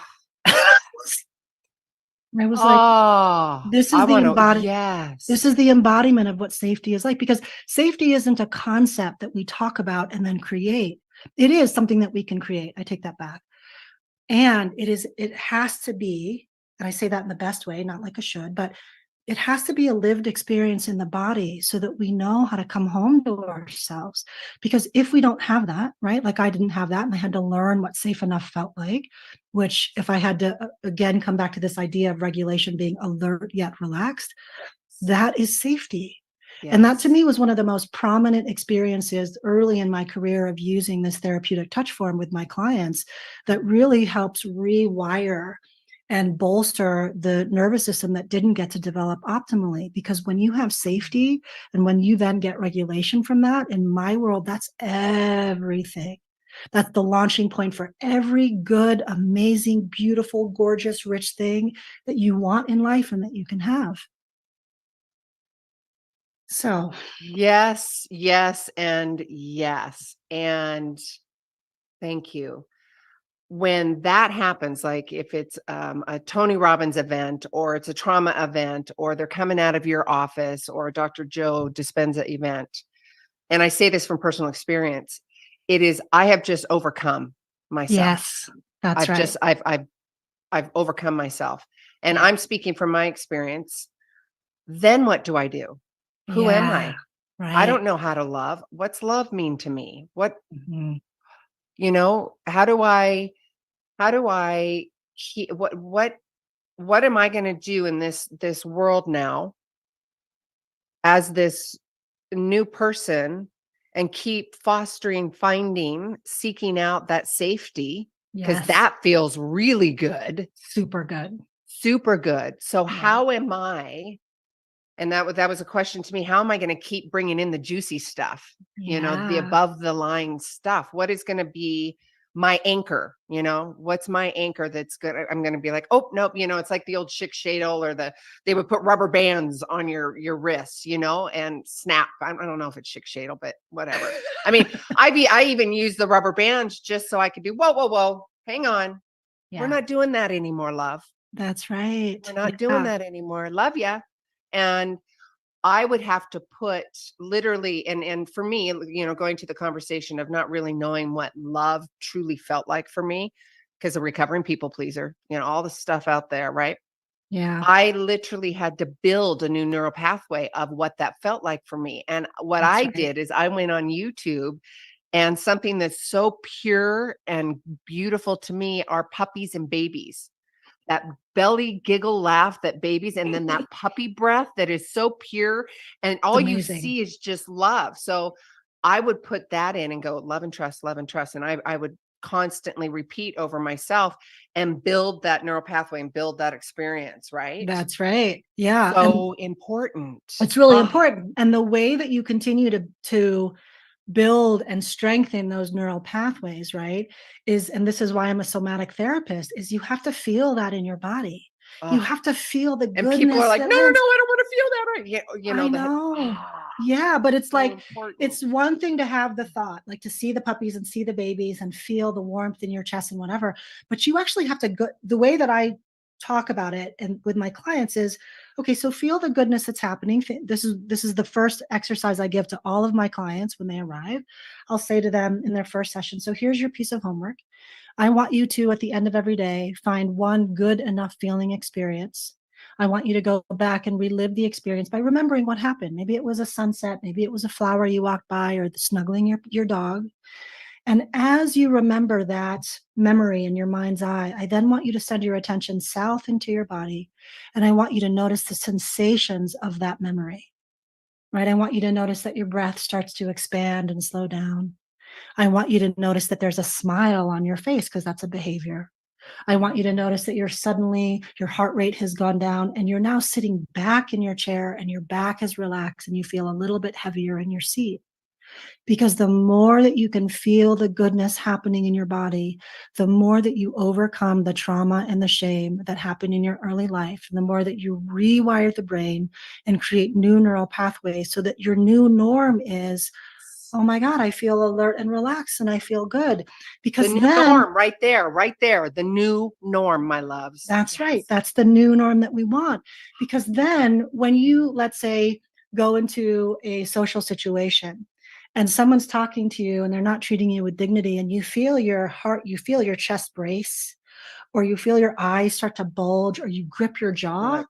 I was like, oh, this I is the want to, embodiment. This yes. is the embodiment of what safety is like, because safety isn't a concept that we talk about and then create. It is something that we can create. I take that back. And it has to be, and I say that in the best way, not like a should, but it has to be a lived experience in the body so that we know how to come home to ourselves. Because if we don't have that, right? Like I didn't have that and I had to learn what safe enough felt like, which if I had to, again, come back to this idea of regulation being alert yet relaxed, that is safety. And that to Yes. me was one of the most prominent experiences early in my career of using this therapeutic touch form with my clients that really helps rewire and bolster the nervous system that didn't get to develop optimally. Because when you have safety and when you then get regulation from that, in my world, that's everything. That's the launching point for every good, amazing, beautiful, gorgeous, rich thing that you want in life and that you can have. So, Yes, yes, and yes. And thank you. When that happens, like if it's a Tony Robbins event or it's a trauma event or they're coming out of your office or a Dr. Joe Dispenza event, and I say this from personal experience, it is I have just overcome myself. yes, that's right. I've overcome myself. And Yeah. I'm speaking from my experience. Then what do I do? Who am Yeah. I? I Right. don't know how to love. What's love mean to me? What, Mhm. how do I what am I going to do in this world now as this new person and keep fostering, finding, seeking out that safety because Yes. that feels really good, Super good. super good. So Yeah. how am I? And that was a question to me. How am I going to keep bringing in the juicy stuff? The Yeah. above the line stuff. What is going to be my anchor? What's my anchor that's good? I'm going to be like, oh nope. It's like the old chick shadle or they would put rubber bands on your wrists, and snap. I don't know if it's chick shadle, but whatever. I mean, I even use the rubber bands just so I could do, whoa, hang on. We're Yeah. not doing that anymore, love. That's right. We're not doing Yeah. that anymore. Love ya. And I would have to put literally, and for me, going to the conversation of not really knowing what love truly felt like for me, because a recovering people pleaser, all the stuff out there, right? Yeah. I literally had to build a new neural pathway of what that felt like for me. And what That's I right. did is I went on YouTube, and something that's so pure and beautiful to me are puppies and babies, that belly giggle laugh that babies, and then that puppy breath that is so pure, and It's all you amazing. see is just love. So I would put that in and go love and trust, love and trust. And I would constantly repeat over myself and build that neural pathway and build that experience, right? That's right. Yeah. And So important. it's really Oh, important. And the way that you continue to build and strengthen those neural pathways, right, is, and this is why I'm a somatic therapist, is you have to feel that in your body. You oh. have to feel the And people are goodness like, that no, no, no, lives. I don't want to feel that. Right. Yeah. I That. know. Ah, Yeah, but it's so like, important. it's one thing to have the thought, like to see the puppies and see the babies and feel the warmth in your chest and whatever. But you actually have to go, the way that I talk about it and with my clients is, okay, so feel the goodness that's happening. This is the first exercise I give to all of my clients when they arrive. I'll say to them in their first session, so here's your piece of homework. I want you to, at the end of every day, find one good enough feeling experience. I want you to go back and relive the experience by remembering what happened. Maybe it was a sunset, maybe it was a flower you walked by, or the snuggling your dog. And as you remember that memory in your mind's eye, I then want you to send your attention south into your body. And I want you to notice the sensations of that memory, right? I want you to notice that your breath starts to expand and slow down. I want you to notice that there's a smile on your face because that's a behavior. I want you to notice that your heart rate has gone down and you're now sitting back in your chair and your back is relaxed and you feel a little bit heavier in your seat. Because the more that you can feel the goodness happening in your body, the more that you overcome the trauma and the shame that happened in your early life, and the more that you rewire the brain and create new neural pathways so that your new norm is, oh my God, I feel alert and relaxed and I feel good. The Because new then norm right there, the new norm, my loves. that's right. That's the new norm that we want. Because then when you, let's say, go into a social situation and someone's talking to you and they're not treating you with dignity, and you feel your heart, you feel your chest brace, or you feel your eyes start to bulge, or you grip your You're jaw. like,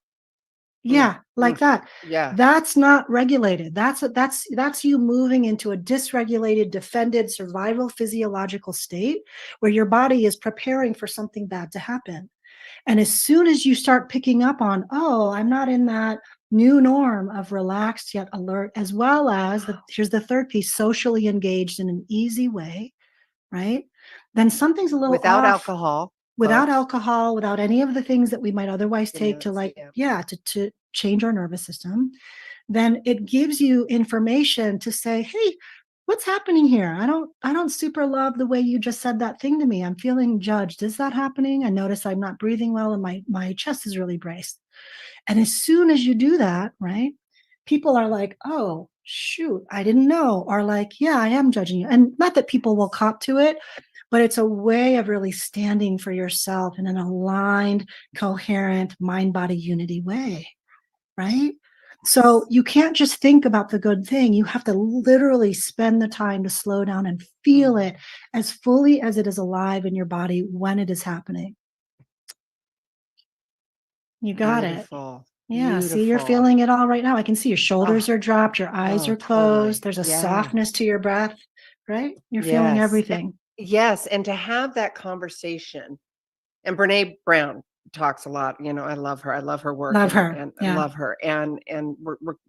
Yeah, like that. yeah. That's not regulated. That's you moving into a dysregulated, defended, survival physiological state where your body is preparing for something bad to happen. And as soon as you start picking up on, oh, I'm not in that new norm of relaxed yet alert, as well as here's the third piece, socially engaged in an easy way, right? Then something's a little Without off. alcohol, Without folks. alcohol, without any of the things that we might otherwise take to Stimulants, to change our nervous system, then it gives you information to say, hey, what's happening here? I don't super love the way you just said that thing to me. I'm feeling judged. Is that happening? I notice I'm not breathing well and my chest is really braced. And as soon as you do that, right, people are like, oh, shoot, I didn't know. Or like, yeah, I am judging you. And not that people will cop to it, but it's a way of really standing for yourself in an aligned, coherent mind body unity way, right? So you can't just think about the good thing. You have to literally spend the time to slow down and feel it as fully as it is alive in your body when it is happening. You got it. Beautiful. Yeah, see, you're Beautiful. feeling it all right now. I can see your shoulders Oh, are dropped, your eyes are totally. closed. There's a Yeah. softness to your breath, right? You're feeling Yes. everything. Yes. And to have that conversation, and Brene Brown talks a lot, I love her. I love her work Love her. and Yeah. love her. And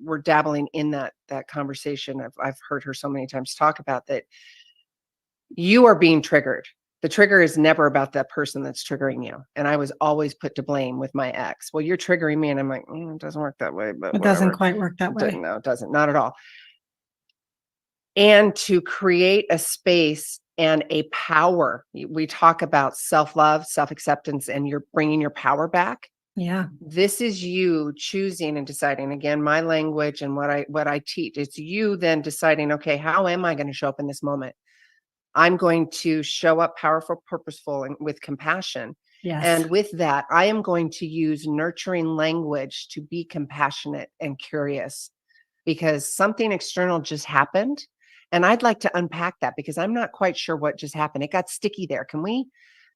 we're dabbling in that conversation. I've heard her so many times talk about that. You are being triggered. The trigger is never about that person that's triggering you. And I was always put to blame with my ex. Well, you're triggering me. And I'm like, it doesn't work that way, but It doesn't whatever. quite work that way. No, it doesn't. Not at all. And to create a space and a power. We talk about self-love, self-acceptance, and you're bringing your power back. Yeah. This is you choosing and deciding, again, my language and what I teach. It's you then deciding, okay, how am I going to show up in this moment? I'm going to show up powerful, purposeful, and with compassion. Yes. And with that, I am going to use nurturing language to be compassionate and curious, because something external just happened. And I'd like to unpack that because I'm not quite sure what just happened. It got sticky there. Can we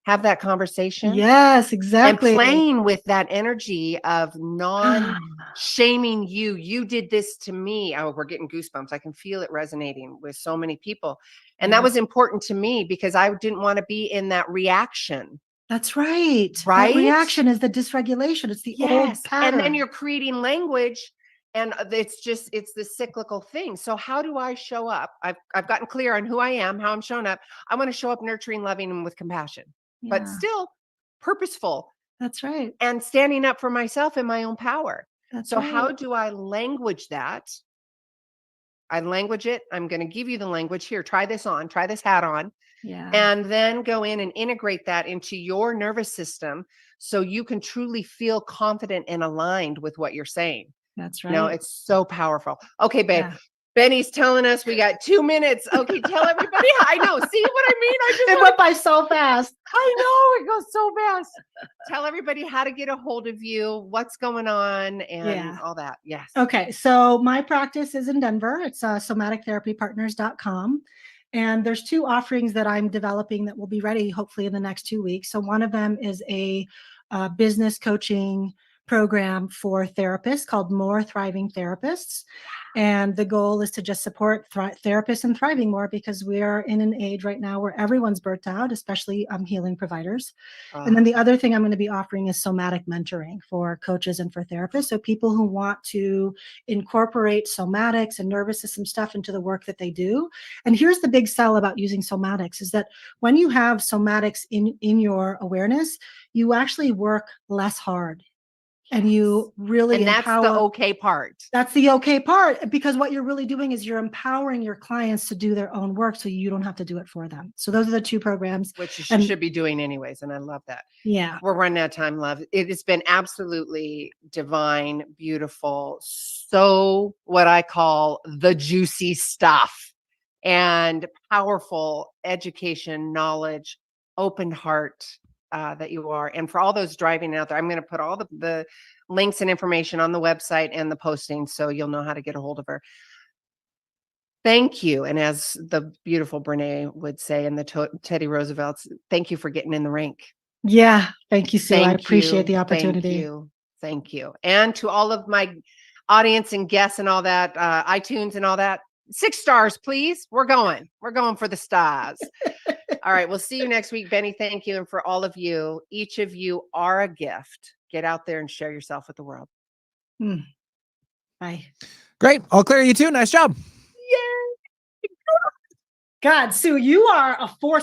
have that conversation? Yes, exactly. And playing with that energy of non-shaming you. You did this to me. Oh, we're getting goosebumps. I can feel it resonating with so many people. And that was important to me because I didn't want to be in that reaction. That's right. Right? That reaction is the dysregulation. It's the old pattern. And then you're creating language, and it's the cyclical thing. So how do I show up? I've gotten clear on who I am, how I'm showing up. I want to show up nurturing, loving, and with compassion, but still purposeful. That's right. And standing up for myself in my own power. That's so right. How do I language that? I language it. I'm going to give you the language here. Try this hat on. Yeah. And then go in and integrate that into your nervous system so you can truly feel confident and aligned with what you're saying. That's right. No, it's so powerful. Okay, babe. Yeah. Benny's telling us we got 2 minutes. Okay, tell everybody. I know. See what I mean? It went by so fast. I know, it goes so fast. Tell everybody how to get a hold of you, what's going on, and all that. Yes. Okay, so my practice is in Denver. It's somatictherapypartners.com. And there's 2 offerings that I'm developing that will be ready hopefully in the next 2 weeks. So one of them is a business coaching program for therapists called More Thriving Therapists. And the goal is to just support therapists in thriving more, because we are in an age right now where everyone's burnt out, especially healing providers. And then the other thing I'm going to be offering is somatic mentoring for coaches and for therapists. So people who want to incorporate somatics and nervous system stuff into the work that they do. And here's the big sell about using somatics is that when you have somatics in your awareness, you actually work less hard. and you really And that's the empower. okay part. That's the okay part, because what you're really doing is you're empowering your clients to do their own work so you don't have to do it for them. So those are the 2 programs. Which you And- should be doing anyways. And I love that. Yeah. We're running out of time, love. It has been absolutely divine, beautiful, so what I call the juicy stuff, and powerful education, knowledge, open heart that you are. And for all those driving out there, I'm going to put all the links and information on the website and the posting so you'll know how to get a hold of her. Thank you. And as the beautiful Brene would say, and the Teddy Roosevelt's, thank you for getting in the rink. Yeah. Thank you, Sue. I Thank appreciate you. the opportunity. Thank you. Thank you. And to all of my audience and guests and all that, iTunes and all that, 6 stars, please. We're going for the stars. All right. We'll see you next week, Benny. Thank you. And for all of you, each of you are a gift. Get out there and share yourself with the world. Bye. Great. I'll clear you too. Nice job. Yay. God, Sue, you are a force